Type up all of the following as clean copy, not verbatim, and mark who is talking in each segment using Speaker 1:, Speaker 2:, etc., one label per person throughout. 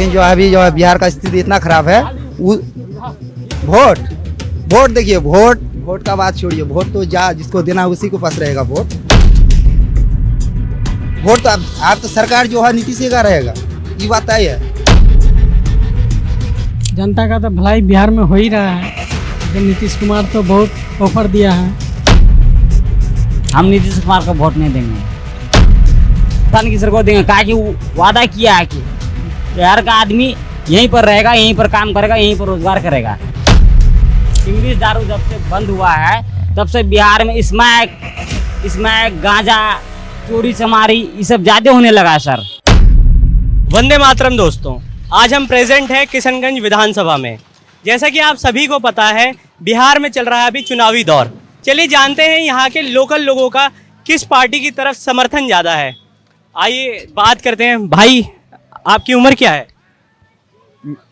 Speaker 1: लेकिन जो है अभी जो है बिहार का स्थिति इतना खराब है। वोट वोट देखिए, वोट का बात छोड़िए, वोट तो जा जिसको देना उसी को पास रहेगा वोट। वोट तो आप तो सरकार जो है नीतीश का रहेगा, ये बात तय है।
Speaker 2: जनता का तो भलाई बिहार में हो ही रहा है, लेकिन नीतीश कुमार तो बहुत ऑफर दिया है।
Speaker 3: हम नीतीश कुमार को वोट नहीं देंगे, धन की सरकार देंगे। कहा कि वादा किया है कि बिहार का आदमी यहीं पर रहेगा, यहीं पर काम करेगा, यहीं पर रोजगार करेगा। इंग्लिश दारू जब से बंद हुआ है तब से बिहार में स्मैक गांजा चोरी चमारी ये सब ज्यादा होने लगा है सर।
Speaker 4: वंदे मातरम दोस्तों, आज हम प्रेजेंट हैं किशनगंज विधानसभा में। जैसा कि आप सभी को पता है, बिहार में चल रहा है अभी चुनावी दौर। चलिए जानते हैं यहाँ के लोकल लोगों का किस पार्टी की तरफ समर्थन ज़्यादा है। आइए बात करते हैं। भाई, आपकी उम्र क्या है?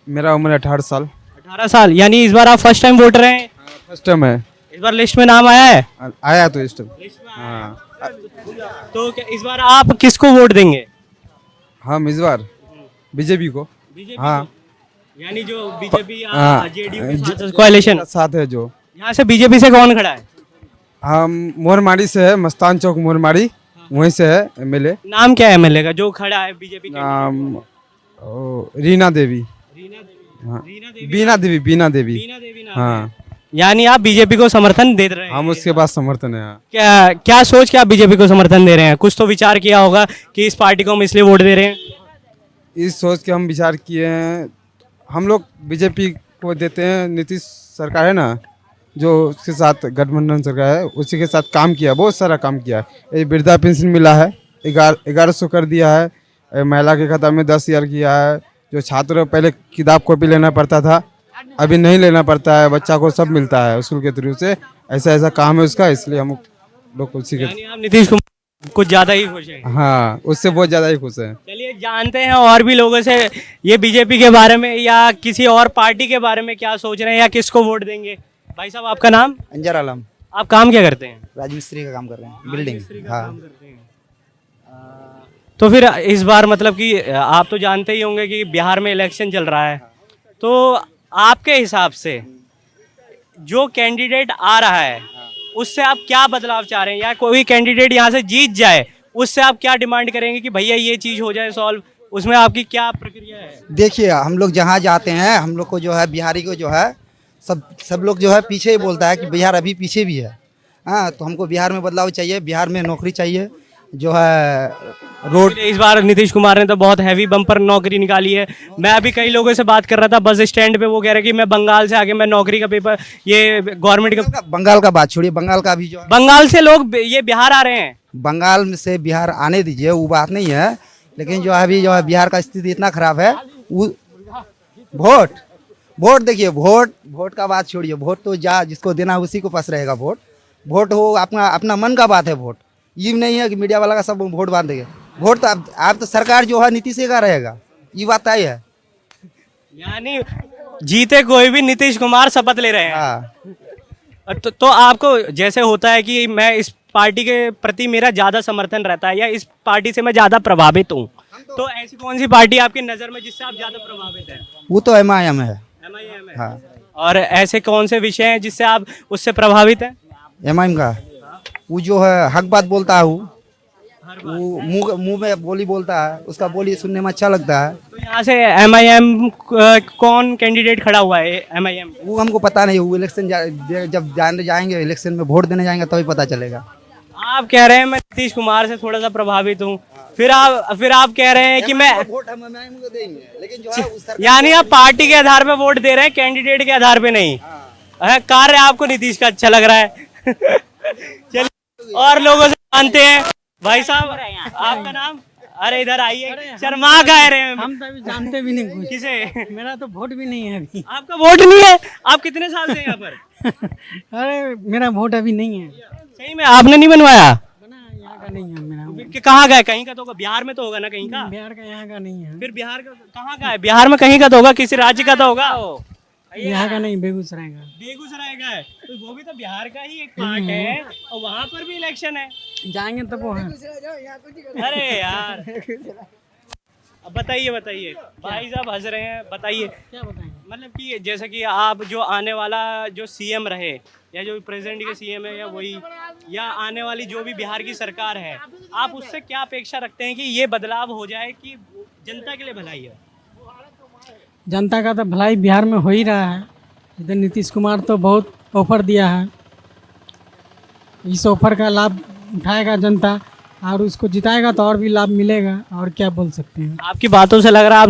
Speaker 5: मेरा उम्र 18 साल।
Speaker 4: 18 साल, यानी इस बार आप फर्स्ट टाइम वोटर हैं?
Speaker 5: फर्स्ट टाइम है।
Speaker 4: इस बार लिस्ट में नाम आया है?
Speaker 5: आया तो इस टाइम। हाँ,
Speaker 4: तो क्या इस बार आप किसको वोट देंगे?
Speaker 5: हम इस बार बीजेपी को। हाँ,
Speaker 4: यानी जो बीजेपी
Speaker 5: हाँ,
Speaker 4: जेडीयू कोalition
Speaker 5: साथ है जो।
Speaker 4: यहाँ से बीजेपी से कौन खड़ा है?
Speaker 5: हम मोरमारी से है, मस्तान चौक मोरमारी, वहीं से है एमएलए।
Speaker 4: नाम क्या है एमएलए का जो खड़ा है बीजेपी के?
Speaker 5: नाम रीना देवी। हाँ, बीना देवी।
Speaker 4: नाम है।
Speaker 5: हाँ,
Speaker 4: यानी आप बीजेपी को समर्थन दे रहे हैं?
Speaker 5: हम उसके पास समर्थन है।
Speaker 4: क्या सोच के आप बीजेपी को समर्थन दे रहे हैं? कुछ तो विचार किया होगा कि इस पार्टी को हम इसलिए वोट दे रहे हैं।
Speaker 5: इस सोच के हम विचार किए हैं, हम लोग बीजेपी को देते हैं। नीतीश सरकार है ना, जो उसके साथ गठबंधन सरकार है, उसी के साथ काम किया, बहुत सारा काम किया है। ये वृद्धा पेंशन मिला है, 1100 कर दिया है। महिला के खाता में 10,000 किया है। जो छात्र पहले किताब कॉपी लेना पड़ता था, अभी नहीं लेना पड़ता है, बच्चा को सब मिलता है स्कूल के थ्रू से। ऐसा काम है उसका, इसलिए हम लोग उसी के।
Speaker 4: यानी आप नीतीश कुमार कुछ ज्यादा ही खुश हैं?
Speaker 5: हाँ, उससे बहुत ज़्यादा ही खुश है।
Speaker 4: चलिए जानते हैं और भी लोगों से ये बीजेपी के बारे में या किसी और पार्टी के बारे में क्या सोच रहे हैं या किसको वोट देंगे। भाई साहब, आपका नाम?
Speaker 1: अंजर आलम।
Speaker 4: आप काम क्या करते हैं?
Speaker 1: राजमिस्त्री का काम कर रहे हैं, बिल्डिंग। हाँ,
Speaker 4: तो फिर इस बार मतलब कि आप तो जानते ही होंगे कि बिहार में इलेक्शन चल रहा है, तो आपके हिसाब से जो कैंडिडेट आ रहा है उससे आप क्या बदलाव चाह रहे हैं, या कोई कैंडिडेट यहाँ से जीत जाए उससे आप क्या डिमांड करेंगे कि भैया ये चीज़ हो जाए सॉल्व, उसमें आपकी क्या प्रक्रिया है?
Speaker 1: देखिए हम लोग जहाँ जाते हैं, हम लोग को जो है बिहारी को जो है सब लोग जो है पीछे ही बोलता है कि बिहार अभी पीछे भी है। हाँ, तो हमको बिहार में बदलाव चाहिए, बिहार में नौकरी चाहिए, जो है रोड।
Speaker 4: इस बार नीतीश कुमार ने तो बहुत हैवी बम्पर नौकरी निकाली है। मैं अभी कई लोगों से बात कर रहा था बस स्टैंड पे, वो कह रहे कि मैं बंगाल से आके मैं नौकरी का पेपर, ये गवर्नमेंट का।
Speaker 1: बंगाल का बात छोड़िए, बंगाल का भी जो है,
Speaker 4: बंगाल से लोग ये बिहार आ रहे हैं।
Speaker 1: बंगाल से बिहार आने दीजिए, वो बात नहीं है। लेकिन जो है अभी जो है बिहार का स्थिति इतना खराब है। वोट देखिए, वोट का बात छोड़िए, वोट तो जा जिसको देना उसी को पास रहेगा वोट हो अपना मन का बात है। वोट ये नहीं है कि मीडिया वाला का सब वोट बांध देंगे। वोट तो आप तो सरकार जो है नीतीश का रहेगा, ये बात तय है।
Speaker 4: यानी जीते कोई भी, नीतीश कुमार शपथ ले रहे हैं।
Speaker 1: हाँ,
Speaker 4: तो आपको जैसे होता है कि मैं इस पार्टी के प्रति मेरा ज्यादा समर्थन रहता है या इस पार्टी से मैं ज्यादा प्रभावित हूँ, तो ऐसी कौन सी पार्टी आपकी नजर में जिससे आप ज्यादा प्रभावित हैं?
Speaker 1: वो तो MIM है।
Speaker 4: MIM है।
Speaker 1: हाँ,
Speaker 4: और ऐसे कौन से विषय हैं जिससे आप उससे प्रभावित हैं?
Speaker 1: MIM का वो जो है हक बात बोलता है, वो मुंह में बोली बोलता है, उसका बोली सुनने में अच्छा लगता है।
Speaker 4: तो यहाँ से MIM कौन कैंडिडेट खड़ा हुआ है MIM?
Speaker 1: वो हमको पता नहीं, वो इलेक्शन जब जाएंगे इलेक्शन में वोट देने जाएंगे तभी पता चलेगा।
Speaker 4: आप कह रहे हैं मैं नीतीश कुमार से थोड़ा सा प्रभावित हूँ, फिर आप कह रहे हैं कि मैं
Speaker 1: वोट हम MIM को देंगे, लेकिन जो है उस सरकार
Speaker 4: यानी आप पार्टी के आधार पे वोट दे रहे हैं, कैंडिडेट के आधार पे नहीं। कार्य आपको नीतीश का अच्छा लग रहा है। चलिए और लोगों से जानते हैं। भाई साहब, आपका नाम? अरे इधर आइए, शर्मा कह रहे हैं।
Speaker 2: हम तो अभी जानते भी नहीं कुछ।
Speaker 4: किसे?
Speaker 2: मेरा तो वोट भी नहीं है अभी।
Speaker 4: आपका वोट नहीं है? आप कितने साल से यहाँ पर?
Speaker 2: अरे मेरा वोट अभी नहीं है।
Speaker 4: सही में आपने नहीं बनवाया?
Speaker 2: बना यहाँ का नहीं है मेरा।
Speaker 4: कहाँ का है? कहीं का तो होगा, बिहार में तो होगा ना कहीं का।
Speaker 2: बिहार का यहाँ का नहीं है।
Speaker 4: फिर बिहार का कहाँ का है? बिहार में कहीं का तो होगा, किसी राज्य का तो होगा।
Speaker 2: यहाँ का नहीं, बेगूसराय का।
Speaker 4: बेगूसराय का है, तो वो भी तो बिहार का ही एक पार्ट है, और वहाँ पर भी इलेक्शन है।
Speaker 2: जाएंगे तब वो है।
Speaker 4: अरे यार, अब बताइए बताइए, भाई साहब हंस रहे हैं, बताइए।
Speaker 2: क्या बताएंगे?
Speaker 4: मतलब कि जैसे कि आप जो आने वाला जो सीएम रहे या जो प्रेजेंट के सीएम है या वही या आने वाली जो भी बिहार की सरकार है, आप उससे क्या अपेक्षा रखते हैं कि ये बदलाव हो जाए कि जनता के लिए भलाई है?
Speaker 2: जनता का तो भलाई बिहार में हो ही रहा है। इधर नीतीश कुमार तो बहुत ऑफर दिया है, इस ऑफर का लाभ उठाएगा जनता और उसको जिताएगा तो और भी लाभ मिलेगा। और क्या बोल सकते हैं
Speaker 4: आपकी बातों से लग रहा है आप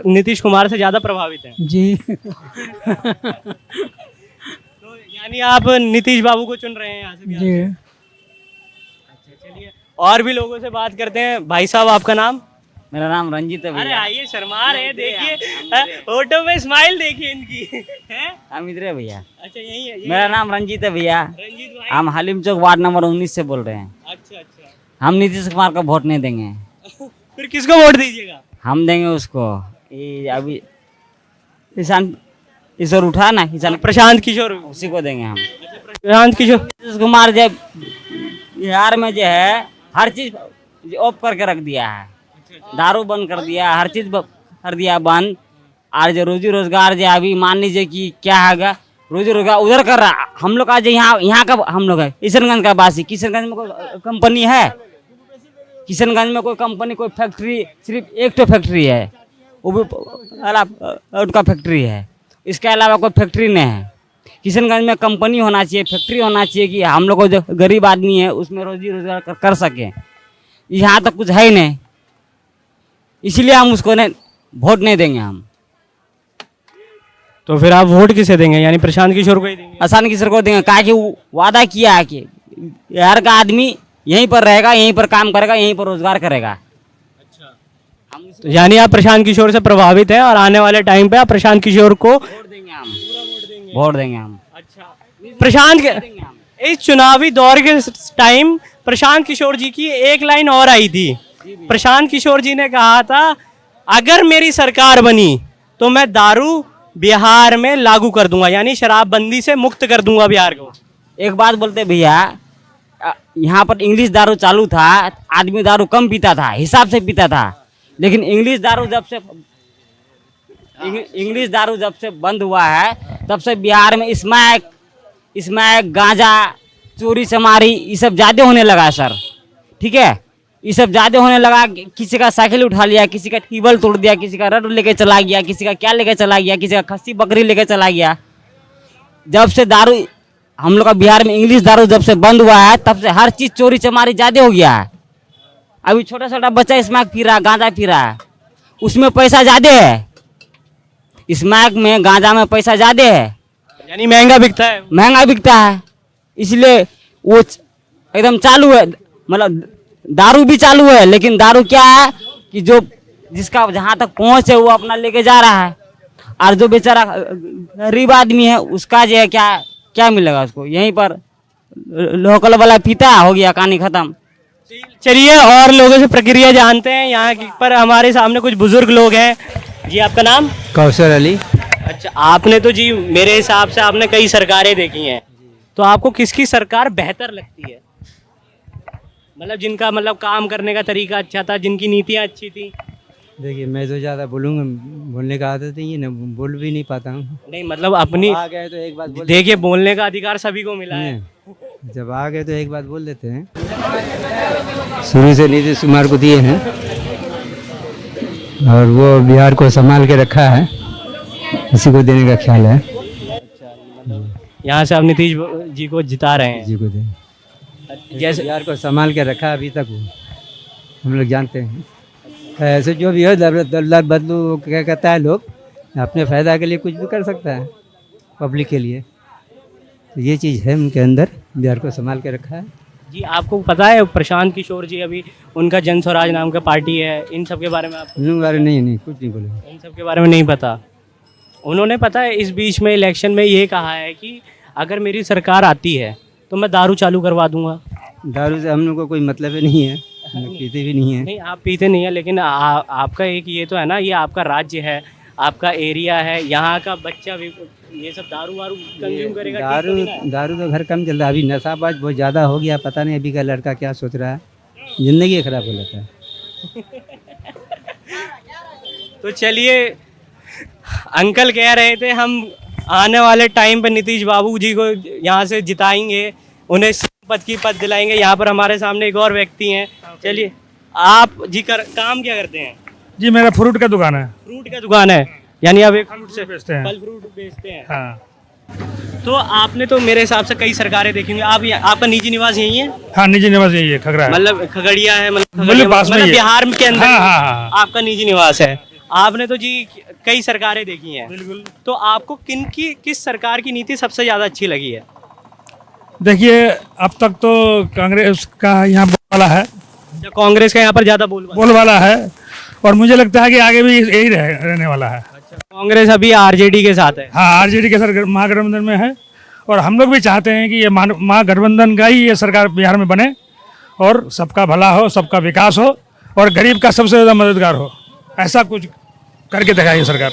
Speaker 4: नीतीश कुमार से ज़्यादा प्रभावित हैं।
Speaker 2: जी।
Speaker 4: तो यानी आप नीतीश बाबू को चुन रहे हैं यहाँ से बिहार
Speaker 2: जी
Speaker 4: से। अच्छा चलिए, और भी लोगों से बात करते हैं। भाई साहब आपका नाम?
Speaker 3: मेरा नाम रंजीत है
Speaker 4: अरे
Speaker 3: भैया।
Speaker 4: आइए, शर्मा रहे हैं, देखिए फोटो में स्माइल देखिए इनकी हैं?
Speaker 3: हम इधर है भैया।
Speaker 4: अच्छा यही है,
Speaker 3: मेरा नाम रंजीत है भैया।
Speaker 4: रंजीत भाई।
Speaker 3: हम हलीम चौक वार्ड नंबर 19 से बोल रहे हैं।
Speaker 4: अच्छा अच्छा।
Speaker 3: हम नीतीश कुमार को वोट नहीं देंगे,
Speaker 4: फिर किसको वोट दीजिएगा?
Speaker 3: हम देंगे उसको। ये अभी किसान ईश्वर उठा ना, किसान
Speaker 4: प्रशांत किशोर।
Speaker 3: उसी को देंगे हम।
Speaker 4: प्रशांत किशोर।
Speaker 3: नीतीश कुमार जो बिहार में जो है हर चीज ऑफ करके रख दिया है। दारू बंद कर दिया, हर चीज कर दिया बंद। और जो रोजी रोजगार जो अभी मान लीजिए कि क्या है, रोजी रोजगार उधर कर रहा। हम लोग आज यहाँ का हम लोग है किशनगंज का वासी। किशनगंज में कोई कंपनी है? किशनगंज में कोई कंपनी, कोई फैक्ट्री, सिर्फ एक तो फैक्ट्री है, वो भी उनका फैक्ट्री है। इसके अलावा कोई फैक्ट्री नहीं है। किशनगंज में कंपनी होना चाहिए, फैक्ट्री होना चाहिए कि हम लोग को जो गरीब आदमी है उसमें रोजी रोजगार कर सके। यहाँ तक कुछ है ही नहीं, इसलिए हम उसको नहीं वोट नहीं देंगे हम।
Speaker 4: तो फिर आप वोट किसे देंगे? यानी प्रशांत किशोर को ही देंगे?
Speaker 3: आसान किसर को देंगे, कहा कि वादा किया है कि बिहार का आदमी यहीं पर रहेगा, यहीं पर काम करेगा, यहीं पर रोजगार करेगा।
Speaker 4: तो यानी आप प्रशांत किशोर से प्रभावित हैं और आने वाले टाइम पे आप प्रशांत किशोर को
Speaker 3: वोट देंगे हम, वोट देंगे हम।
Speaker 4: अच्छा प्रशांत के इस चुनावी दौर के टाइम प्रशांत किशोर जी की एक लाइन और आई थी। प्रशांत किशोर जी ने कहा था अगर मेरी सरकार बनी तो मैं दारू बिहार में लागू कर दूंगा, यानी शराबबंदी से मुक्त कर दूंगा बिहार को।
Speaker 3: एक बात बोलते भैया, यहाँ पर इंग्लिश दारू चालू था, आदमी दारू कम पीता था, हिसाब से पीता था। लेकिन इंग्लिश दारू जब से बंद हुआ है तब से बिहार में स्मैक गांजा, चोरी चमारी ये सब ज़्यादा होने लगा है सर। ठीक है, ये सब ज़्यादा होने लगा। किसी का साइकिल उठा लिया, किसी का टेबल तोड़ दिया, किसी का रड लेके चला गया, किसी का क्या लेके चला गया, किसी का खस्सी बकरी लेके चला गया। जब से दारू हम लोग का बिहार में इंग्लिश दारू जब से बंद हुआ है तब से हर चीज़ चोरी चमारी ज़्यादा हो गया है। अभी छोटा छोटा बच्चा स्मैक पी रहा है, गांजा पी रहा है, उसमें पैसा ज़्यादा है। स्मैक में गांजा में पैसा ज़्यादा है,
Speaker 4: यानी महंगा बिकता है।
Speaker 3: महंगा बिकता है, इसलिए वो एकदम चालू है। मतलब दारू भी चालू है, लेकिन दारू क्या है कि जो जिसका जहाँ तक पहुँच है वो अपना लेके जा रहा है, और जो बेचारा गरीब आदमी है उसका जो है क्या मिलेगा उसको? यहीं पर लोकल वाला पीता, हो गया, कहानी खत्म।
Speaker 4: चलिए और लोगों से प्रक्रिया जानते हैं यहाँ की। पर हमारे सामने कुछ बुजुर्ग लोग हैं। जी आपका नाम?
Speaker 6: कौशल अली।
Speaker 4: अच्छा, आपने तो जी मेरे हिसाब से आपने कई सरकारें देखी हैं, तो आपको किसकी सरकार बेहतर लगती है? मतलब जिनका मतलब काम करने का तरीका अच्छा था, जिनकी नीतियाँ अच्छी थी।
Speaker 6: देखिए मैं तो ज़्यादा बोलने का आदत नहीं है ना, बोल भी नहीं पाता हूँ।
Speaker 4: नहीं मतलब अपनी
Speaker 6: आ गए तो एक बात बोल
Speaker 4: देखिए, बोलने का अधिकार सभी को मिला है।
Speaker 6: जब आ गए तो एक बात बोल देते हैं। शुरू से नीतीश कुमार को दिए हैं और वो बिहार को संभाल के रखा है, इसी को देने का ख्याल है।
Speaker 4: यहाँ से आप नीतीश जी को जिता रहे हैं।
Speaker 6: जी को दें,
Speaker 4: जैसे
Speaker 6: बिहार को संभाल के रखा अभी तक, वो हम लोग जानते हैं। ऐसे जो भी हो दौलत बदलू क्या कहता है लोग, अपने फ़ायदा के लिए कुछ भी कर सकता है पब्लिक के लिए। तो ये चीज़ है उनके अंदर, बिहार को संभाल के रखा है।
Speaker 4: जी आपको पता है प्रशांत किशोर जी अभी उनका जन स्वराज नाम का पार्टी है, इन सब के बारे में आप?
Speaker 6: उन लोगों के बारे में नहीं कुछ नहीं बोले।
Speaker 4: इन सब के बारे में नहीं पता। उन्होंने पता है इस बीच में इलेक्शन में ये कहा है कि अगर मेरी सरकार आती है तो मैं दारू चालू करवा दूंगा।
Speaker 6: दारू से हम लोग को कोई मतलब ही नहीं है, हम लोग पीते भी नहीं है।
Speaker 4: नहीं आप पीते नहीं है, लेकिन आपका एक ये तो है ना, ये आपका राज्य है, आपका एरिया है, यहाँ का बच्चा भी ये सब दारू वारू कंज्यूम करेगा।
Speaker 6: दारू तो घर कम चल रहा है, अभी नशाबाज बहुत ज़्यादा हो गया। पता नहीं अभी का लड़का क्या सोच रहा है, ज़िंदगी खराब हो जाता है।
Speaker 4: तो चलिए, अंकल कह रहे थे हम आने वाले टाइम पे नीतीश बाबू जी को यहाँ से जिताएंगे, उन्हें पद की पद दिलाएंगे। यहाँ पर हमारे सामने एक और व्यक्ति हैं। चलिए, आप जी काम क्या करते हैं?
Speaker 7: जी मेरा फ्रूट का दुकान है।
Speaker 4: फ्रूट का दुकान है, यानी आप एक फ्रूट से
Speaker 7: बेचते हैं।
Speaker 4: फल फ्रूट बेचते हैं।
Speaker 7: हाँ
Speaker 4: तो आपने तो मेरे हिसाब से कई सरकारें देखी होंगी। आपका निजी निवास यही है?
Speaker 7: हाँ, निजी निवास यही है, खगड़ा है।
Speaker 4: मतलब खगड़िया है, मतलब
Speaker 7: मतलब पास में ही है।
Speaker 4: बिहार के अंदर
Speaker 7: हाँ, हाँ, हाँ।
Speaker 4: आपका निजी निवास है। आपने तो जी कई सरकारें देखी हैं।
Speaker 7: बिल्कुल।
Speaker 4: तो आपको किस सरकार की नीति सबसे ज्यादा अच्छी लगी है?
Speaker 7: देखिए, अब तक तो कांग्रेस का यहाँ बोलबाला है,
Speaker 4: जो कांग्रेस का यहाँ पर ज्यादा बोलबाला
Speaker 7: बोलबाला है, और मुझे लगता है कि आगे भी यही रहने वाला है।
Speaker 4: कांग्रेस अभी आरजेडी के साथ है।
Speaker 7: हाँ, आरजेडी के सर महागठबंधन में है, और हम लोग भी चाहते हैं कि ये महागठबंधन का ही ये सरकार बिहार में बने, और सबका भला हो, सबका विकास हो, और गरीब का सबसे ज़्यादा मददगार हो। ऐसा कुछ करके दिखाइए सरकार।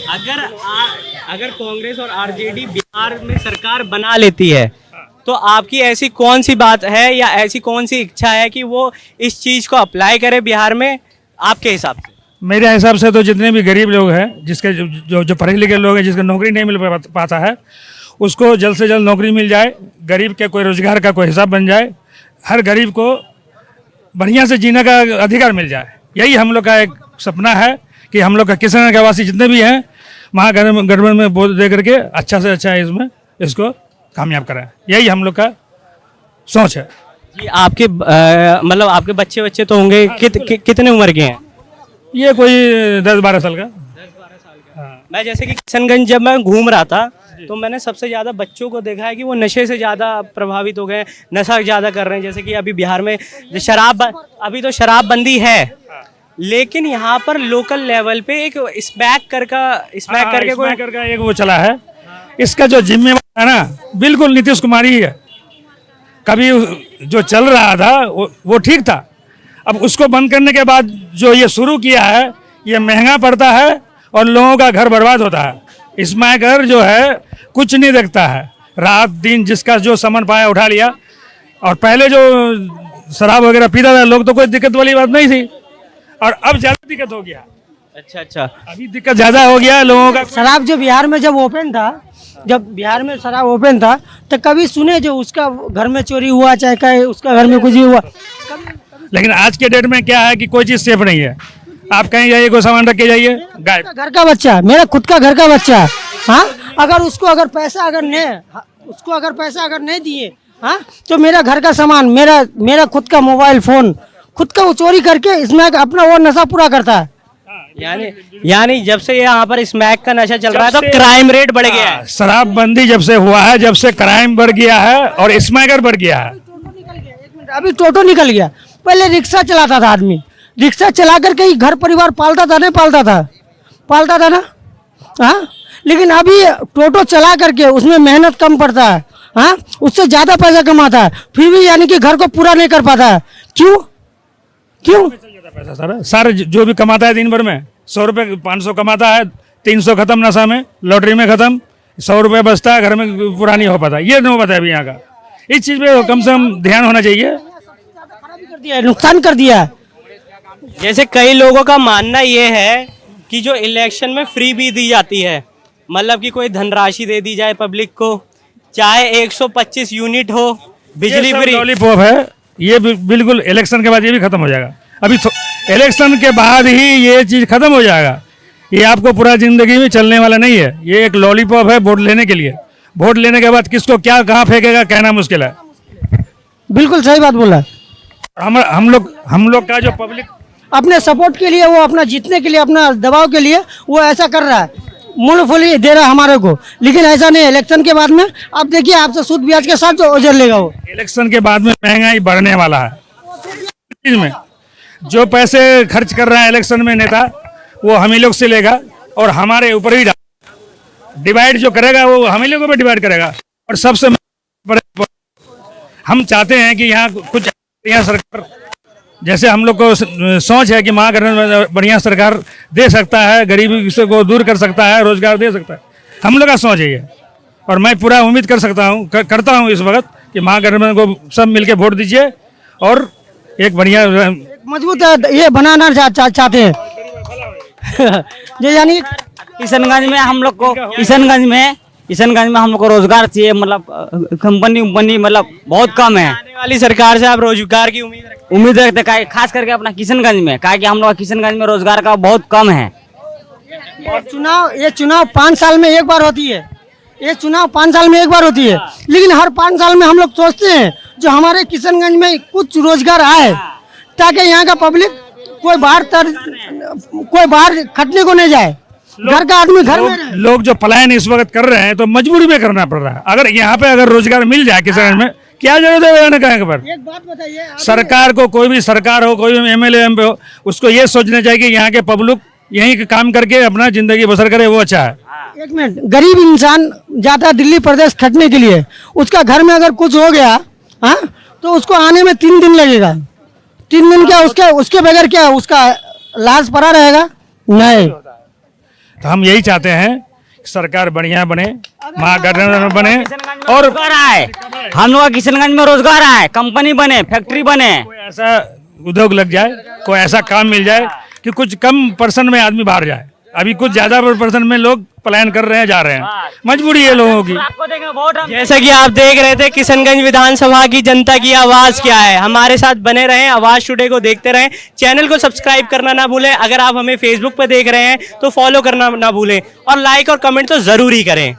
Speaker 4: अगर कांग्रेस और आरजेडी बिहार में सरकार बना लेती है, तो आपकी ऐसी कौन सी बात है या ऐसी कौन सी इच्छा है कि वो इस चीज को अप्लाई करे बिहार में, आपके हिसाब से?
Speaker 7: मेरे हिसाब से तो जितने भी गरीब लोग हैं, जिसके जो पढ़े लिखे लोग हैं, जिसको नौकरी नहीं मिल पाता है, उसको जल्द से जल्द नौकरी मिल जाए, गरीब के कोई रोजगार का कोई हिसाब बन जाए, हर गरीब को बढ़िया से जीने का अधिकार मिल जाए। यही हम लोग का एक सपना है कि हम लोग का किसान के वासी जितने भी हैं, महागठबंधन में वोट दे करके अच्छा से अच्छा इसमें इसको कामयाब कराएं। यही हम लोग का सोच है।
Speaker 4: जी, आपके मतलब आपके बच्चे तो होंगे। कितने उम्र के हैं?
Speaker 7: ये कोई 10-12 साल का।
Speaker 4: मैं जैसे कि किशनगंज जब मैं घूम रहा था, तो मैंने सबसे ज्यादा बच्चों को देखा है कि वो नशे से ज्यादा प्रभावित हो गए, नशा ज्यादा कर रहे हैं। जैसे कि अभी बिहार में अभी तो शराबबंदी है, लेकिन यहाँ पर लोकल लेवल पे एक स्मैक करके
Speaker 7: एक वो चला है। इसका जो जिम्मेवार है ना, बिल्कुल नीतीश कुमार ही है। कभी जो चल रहा था वो ठीक था, अब उसको बंद करने के बाद जो ये शुरू किया है, ये महंगा पड़ता है और लोगों का घर बर्बाद होता है। स्मैकर जो है कुछ नहीं देखता है, रात दिन जिसका जो सामान पाया उठा लिया। और पहले जो शराब वगैरह पीता था लोग, तो कोई दिक्कत वाली बात नहीं थी, और अब ज्यादा दिक्कत हो गया।
Speaker 4: अच्छा,
Speaker 7: अभी दिक्कत ज्यादा हो गया लोगों का।
Speaker 2: शराब जो बिहार में जब ओपन था, जब बिहार में शराब ओपन था, तो कभी सुने जो उसका घर में चोरी हुआ, चाहे उसका घर में कुछ भी हुआ?
Speaker 7: लेकिन आज के डेट में क्या है कि कोई चीज सेफ नहीं है। आप कहीं जाइए, कोई सामान रख के जाइए, गायब।
Speaker 2: घर का बच्चा, मेरा खुद का घर का बच्चा, हाँ, अगर उसको पैसा अगर नहीं दिए, हाँ, तो मेरा घर का सामान, मेरा खुद का मोबाइल फोन, खुद का वो चोरी करके इसमें अपना वो नशा पूरा करता है।
Speaker 4: यानी जब से यहाँ पर स्मैक का नशा चल रहा है, तो क्राइम रेट बढ़ गया है।
Speaker 7: शराबबंदी जब से हुआ है, जब से क्राइम बढ़ गया है और स्मैकर बढ़ गया है।
Speaker 2: अभी टोटो निकल गया। पहले रिक्शा चलाता था आदमी, रिक्शा चला करके ही घर परिवार पालता था ना, हाँ। लेकिन अभी टोटो चला करके उसमें मेहनत कम पड़ता है, हाँ, उससे ज्यादा पैसा कमाता है, फिर भी यानी कि घर को पूरा नहीं कर पाता है। क्यों?
Speaker 7: पैसा सारा जो भी कमाता है दिन भर में 100 रुपये 500 कमाता है, 300 खत्म नशा में, लॉटरी में खत्म, 100 रुपये बचता है, घर में पूरा नहीं हो पाता। ये नहीं पता है अभी यहाँ का। इस चीज पे कम से कम ध्यान होना चाहिए।
Speaker 2: नुकसान कर दिया है।
Speaker 4: जैसे कई लोगों का मानना ये है कि जो इलेक्शन में फ्री भी दी जाती है, मतलब कि कोई धनराशि दे दी जाए पब्लिक को, चाहे 125 यूनिट हो, बिजली फ्री।
Speaker 7: लॉलीपॉप है ये, बिल्कुल इलेक्शन के बाद ये भी खत्म हो जाएगा। अभी इलेक्शन के बाद ही ये चीज खत्म हो जाएगा। ये आपको पूरा जिंदगी में चलने वाला नहीं है। ये एक लॉलीपॉप है वोट लेने के लिए। वोट लेने के बाद किसको क्या कहाँ फेंकेगा कहना मुश्किल है।
Speaker 2: बिल्कुल सही बात बोला।
Speaker 7: हम लोग का जो पब्लिक
Speaker 2: अपने सपोर्ट के लिए, वो अपना जीतने के लिए, अपना दबाव के लिए वो ऐसा कर रहा है, मूंगफली दे रहा है हमारे को। लेकिन ऐसा नहीं, इलेक्शन के बाद में आप देखिए, आपसे सूद ब्याज के साथ जो उजर लेगा वो।
Speaker 7: इलेक्शन के बाद में महंगाई बढ़ने वाला है। में जो पैसे खर्च कर रहा है इलेक्शन में नेता, वो हम ही लोग से लेगा और हमारे ऊपर ही डिवाइड जो करेगा वो हम ही लोगों पर डिवाइड करेगा। और सबसे हम चाहते हैं कि यहाँ कुछ सरकार, जैसे हम लोग को सोच है कि महागठबंधन बढ़िया सरकार दे सकता है, गरीबी को दूर कर सकता है, रोजगार दे सकता है, हम लोग का सोच है ये। और मैं पूरा उम्मीद करता हूँ इस वक्त कि महागठबंधन को सब मिलके वोट दीजिए और एक बढ़िया
Speaker 2: मजबूत ये बनाना चाहते हैं। जो यानी
Speaker 3: किशनगंज में हम लोग को किशनगंज में हम लोग को रोजगार चाहिए, मतलब कंपनी मतलब बहुत कम है।
Speaker 4: आने वाली सरकार से आप रोजगार की उम्मीद रखते हैं?
Speaker 3: खास करके अपना किशनगंज में, कहा कि हम लोग किशनगंज में रोजगार का बहुत कम है।
Speaker 2: ये चुनाव 5 साल में एक बार होती है, ये चुनाव 5 साल में एक बार होती है, लेकिन हर 5 साल में हम लोग सोचते हैं जो हमारे किशनगंज में कुछ रोजगार आए, ताकि यहाँ का पब्लिक कोई बाहर खटने को नहीं जाए, घर का आदमी घर में रहे।
Speaker 7: लोग जो पलायन इस वक्त कर रहे हैं तो मजबूरी में करना पड़ रहा है। अगर यहाँ पे अगर रोजगार मिल जाए किशनगंज में, क्या जरूरत है रहने का? पर
Speaker 2: एक बात बताइए,
Speaker 7: सरकार को, कोई भी सरकार हो, कोई भी एमएलए एमपी हो, उसको ये सोचना चाहिए कि यहाँ के पब्लिक यहीं के काम करके अपना जिंदगी बसर करे, वो अच्छा है।
Speaker 2: एक मिनट, गरीब इंसान जाता है दिल्ली प्रदेश खटने के लिए, उसका घर में अगर कुछ हो गया, हाँ, तो उसको आने में 3 दिन लगेगा। 3 दिन क्या उसके बगैर क्या उसका लाश पड़ा रहेगा? नहीं।
Speaker 7: तो हम यही चाहते हैं कि सरकार बढ़िया बने, महागठबंधन बने और
Speaker 3: रोजगार आए, हम लोग किशनगंज में रोजगार आए, कंपनी बने, फैक्ट्री बने,
Speaker 7: कोई ऐसा उद्योग लग जाए, कोई ऐसा काम मिल जाए कि कुछ कम परसेंट में आदमी बाहर जाए। अभी कुछ ज्यादा परसेंट में लोग पलायन कर रहे हैं, जा रहे हैं, मजबूरी है लोगों की।
Speaker 3: आपको देंगे वोट हम।
Speaker 4: जैसा कि आप देख रहे थे, किशनगंज विधानसभा की जनता की आवाज क्या है। हमारे साथ बने रहें, आवाज टुडे को देखते रहें, चैनल को सब्सक्राइब करना ना भूलें। अगर आप हमें फेसबुक पर देख रहे हैं तो फॉलो करना ना भूलें और लाइक और कमेंट तो जरूर ही करें।